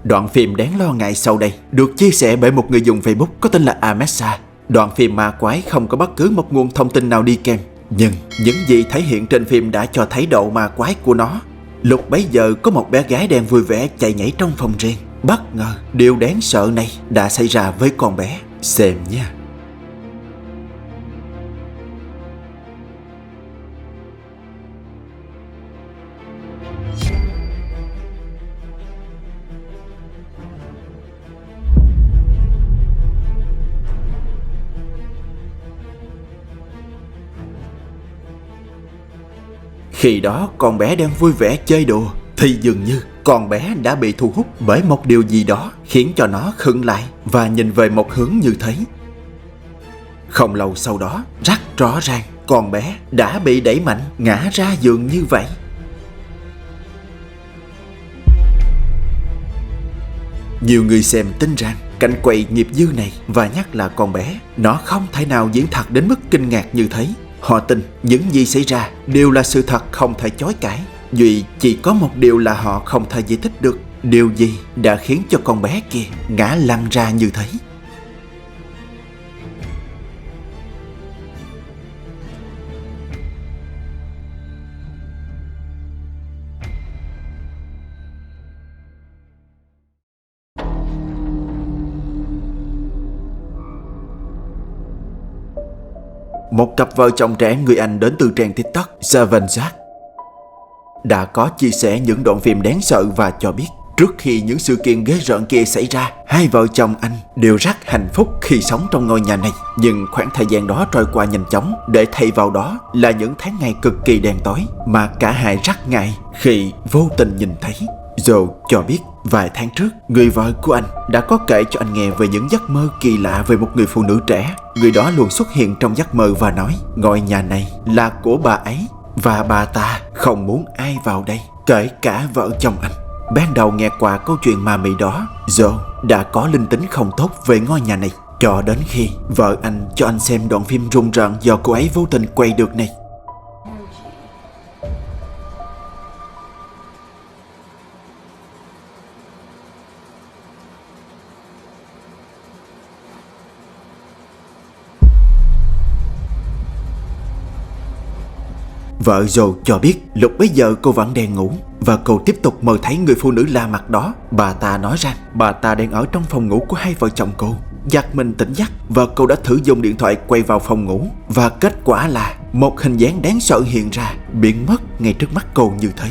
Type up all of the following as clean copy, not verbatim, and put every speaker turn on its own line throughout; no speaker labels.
Đoạn phim đáng lo ngại sau đây được chia sẻ bởi một người dùng Facebook có tên là Amessa. Đoạn phim ma quái không có bất cứ một nguồn thông tin nào đi kèm, nhưng những gì thể hiện trên phim đã cho thấy độ ma quái của nó. Lúc bấy giờ có một bé gái đang vui vẻ chạy nhảy trong phòng riêng. Bất ngờ điều đáng sợ này đã xảy ra với con bé. Xem nha. Khi đó con bé đang vui vẻ chơi đùa thì dường như con bé đã bị thu hút bởi một điều gì đó khiến cho nó khựng lại và nhìn về một hướng như thế. Không lâu sau đó, rất rõ ràng con bé đã bị đẩy mạnh ngã ra giường như vậy. Nhiều người xem tin rằng cảnh quay nghiệp dư này và nhắc là con bé nó không thể nào diễn thật đến mức kinh ngạc như thế. Họ tin những gì xảy ra đều là sự thật không thể chối cãi. Duy chỉ có một điều là họ không thể giải thích được điều gì đã khiến cho con bé kia ngã lăn ra như thế. Một cặp vợ chồng trẻ người Anh đến từ trang TikTok Seven Jack đã có chia sẻ những đoạn phim đáng sợ và cho biết trước khi những sự kiện ghê rợn kia xảy ra, hai vợ chồng anh đều rất hạnh phúc khi sống trong ngôi nhà này. Nhưng khoảng thời gian đó trôi qua nhanh chóng, để thay vào đó là những tháng ngày cực kỳ đen tối mà cả hai rất ngại khi vô tình nhìn thấy. Joe cho biết vài tháng trước, người vợ của anh đã có kể cho anh nghe về những giấc mơ kỳ lạ về một người phụ nữ trẻ. Người đó luôn xuất hiện trong giấc mơ và nói ngôi nhà này là của bà ấy và bà ta không muốn ai vào đây, kể cả vợ chồng anh. Ban đầu nghe qua câu chuyện ma mị đó, Joe đã có linh tính không tốt về ngôi nhà này, cho đến khi vợ anh cho anh xem đoạn phim rùng rợn do cô ấy vô tình quay được này. Vợ Joe cho biết lúc bấy giờ cô vẫn đang ngủ và cô tiếp tục mơ thấy người phụ nữ lạ mặt đó. Bà ta nói rằng bà ta đang ở trong phòng ngủ của hai vợ chồng cô. Giật mình tỉnh giấc, vợ cô đã thử dùng điện thoại quay vào phòng ngủ và kết quả là một hình dáng đáng sợ hiện ra, biến mất ngay trước mắt cô như thế.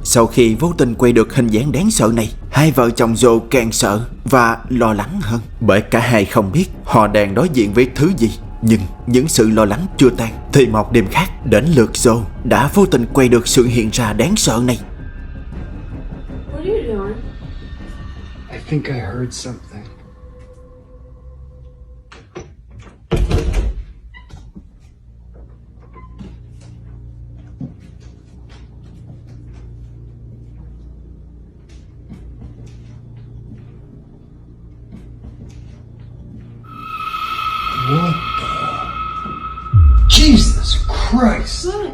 Sau khi vô tình quay được hình dáng đáng sợ này, hai vợ chồng Joe càng sợ và lo lắng hơn, bởi cả hai không biết họ đang đối diện với thứ gì. Nhưng những sự lo lắng chưa tan thì một đêm khác đến lượt Joe đã vô tình quay được sự hiện ra đáng sợ này.
What are you doing?
I think I heard something. What the? Jesus Christ!
What?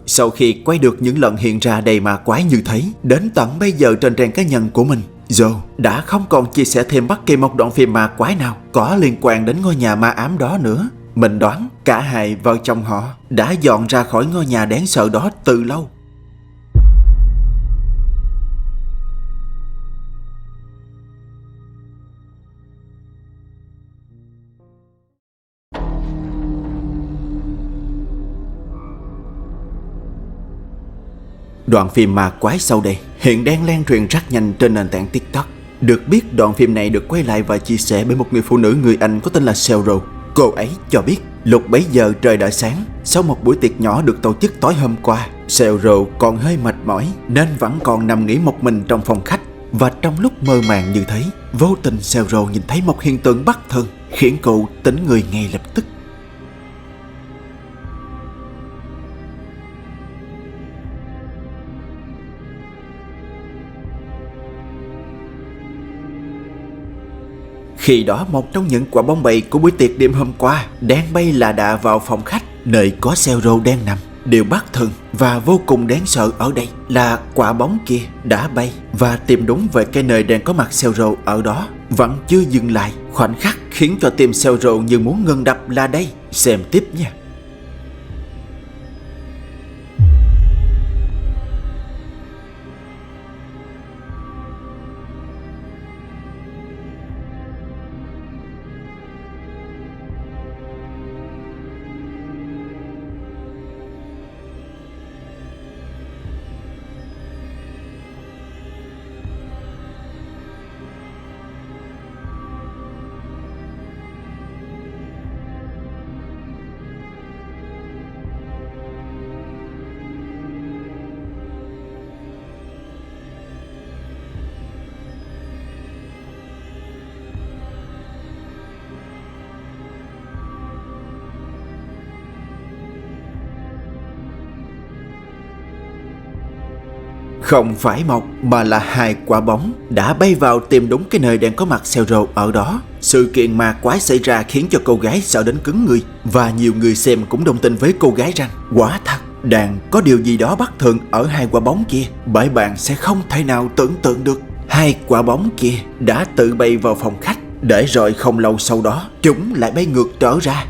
Sau khi quay được những lần hiện ra đầy ma quái như thế, đến tận bây giờ trên trang cá nhân của mình, Joe đã không còn chia sẻ thêm bất kỳ một đoạn phim ma quái nào có liên quan đến ngôi nhà ma ám đó nữa. Mình đoán cả hai vợ chồng họ đã dọn ra khỏi ngôi nhà đáng sợ đó từ lâu. Đoạn phim ma quái sau đây hiện đang lan truyền rất nhanh trên nền tảng TikTok. Được biết đoạn phim này được quay lại và chia sẻ bởi một người phụ nữ người Anh có tên là Cheryl. Cô ấy cho biết lúc bấy giờ trời đã sáng. Sau một buổi tiệc nhỏ được tổ chức tối hôm qua, Cheryl còn hơi mệt mỏi nên vẫn còn nằm nghỉ một mình trong phòng khách. Và trong lúc mơ màng như thế, vô tình Cheryl nhìn thấy một hiện tượng bất thường khiến cô tỉnh người ngay lập tức. Khi đó một trong những quả bóng bay của buổi tiệc đêm hôm qua đang bay là đà vào phòng khách nơi có Zero đang nằm. Điều bất thường và vô cùng đáng sợ ở đây là quả bóng kia đã bay và tìm đúng về cái nơi đang có mặt Zero ở đó. Vẫn chưa dừng lại, khoảnh khắc khiến cho tim Zero như muốn ngừng đập là đây. Xem tiếp nha. Không phải một mà là hai quả bóng đã bay vào tìm đúng cái nơi đang có mặt Zero ở đó. Sự kiện ma quái xảy ra khiến cho cô gái sợ đến cứng người, và nhiều người xem cũng đồng tình với cô gái rằng quả thật đang có điều gì đó bất thường ở hai quả bóng kia, bởi bạn sẽ không thể nào tưởng tượng được. Hai quả bóng kia đã tự bay vào phòng khách, để rồi không lâu sau đó chúng lại bay ngược trở ra.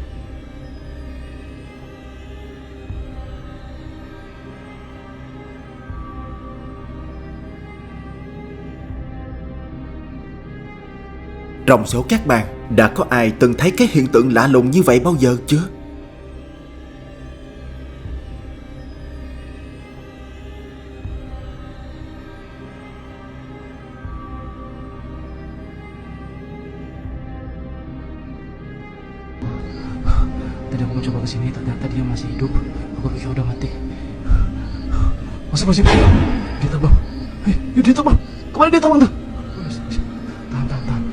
Trong số các bạn, đã có ai từng thấy cái hiện tượng lạ lùng như vậy bao giờ chưa?
Tadi aku mencoba kesini, ternyata dia masih hidup. Aku pikir udah mati. Masih dia terbang. Dia terbang. Kemana dia terbang tuh? Tahan.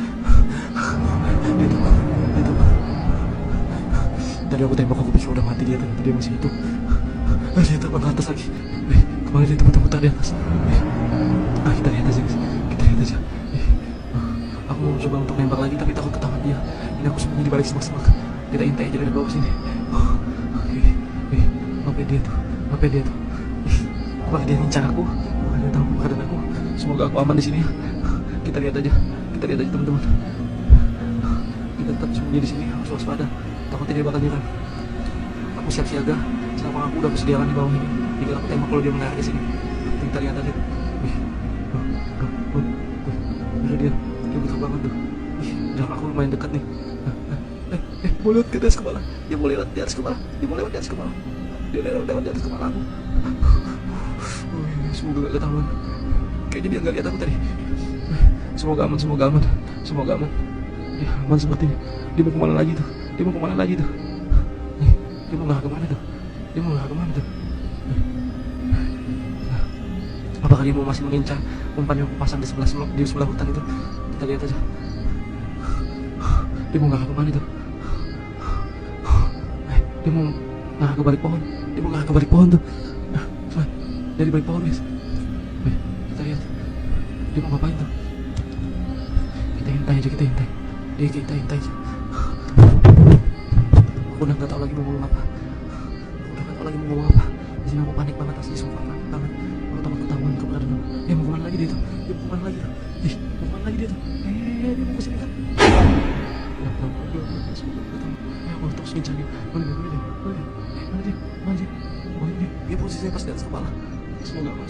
Dia terbang. Tadi aku tembak, aku pikir udah mati dia, ternyata dia masih hidup. Dia terbang ke atas lagi. Kemana dia terbang di atas? Kita lihat aja guys. Aku mau coba untuk nembak lagi, tapi takut ketahuan dia. Ini aku sembunyi di balik semak-semak. Kita intai aja dari bawah sini. Apa dia tuh? Apakah dia ngincar aku? Apakah dia tahu keadaan aku? Semoga aku aman di sini. Kita lihat aja teman-teman. Kita tetap sembunyi di sini, harus waspada. Takutnya dia bakal nyerang. Aku siap siaga. Selama aku udah persediaan di bawah ini. Tinggal aku tembak kalau dia mengarah ke sini. Kita lihat aja. Dia butuh banget tuh. Jarak aku lumayan dekat nih. Mau lewat ke atas kepala. Dia mau lewat di atas kepala. Dia lewat di atas kepala aku. Semoga gak ketahuan. Kayaknya dia gak lihat aku tadi. Semoga aman. Ya aman sepertinya. Dia mau kemana lagi tuh? Dia mau ngarah kemana tuh? Apakah dia mau masih mengincar umpan yang aku pasang di sebelah hutan itu? Kita lihat aja. Dia mau ngarah kemana tuh? Dia mau ngarah ke balik pohon tuh. Dari balik pohon guys. Kita lihat. Dia mau ngapain tuh? Kita hintai aja. Kita hintai aja. Aku udah gak tahu lagi mau ngomong apa. Di sini aku panik banget, asli sumpah panik banget. Aku takut ketahuan keberadaan aku. Mau kemana lagi dia tuh? Dia mau kemana lagi tuh? Dia mau kesini kan? Aku terus ngincar dia. Mana dia? Dia posisinya pas di atas kepala. Semoga aman.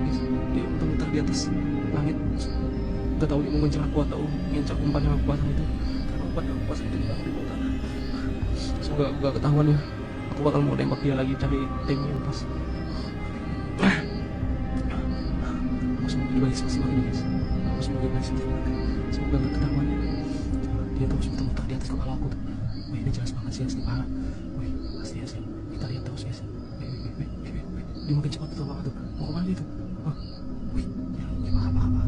Guys. Dia muter-muter di atas langit. Gak tahu dia mau ngincar aku atau ngincar umpan yang aku pasang itu. Karena umpan yang aku pasang itu juga di bawah tanah. Semoga aku gak ketahuan ya. Aku bakal mau nembak dia lagi, cari timnya yang pas. Aku semoga di balik semak ini guys. Semoga gak ketahuan ya. Dia terus muter-muter di atas kepala aku tuh. Ini jelas banget sih, asli parah. Asli. Kita lihat terus guys. Dia makin cepat tuh tuh. Mau kemana dia tuh? Dia parah.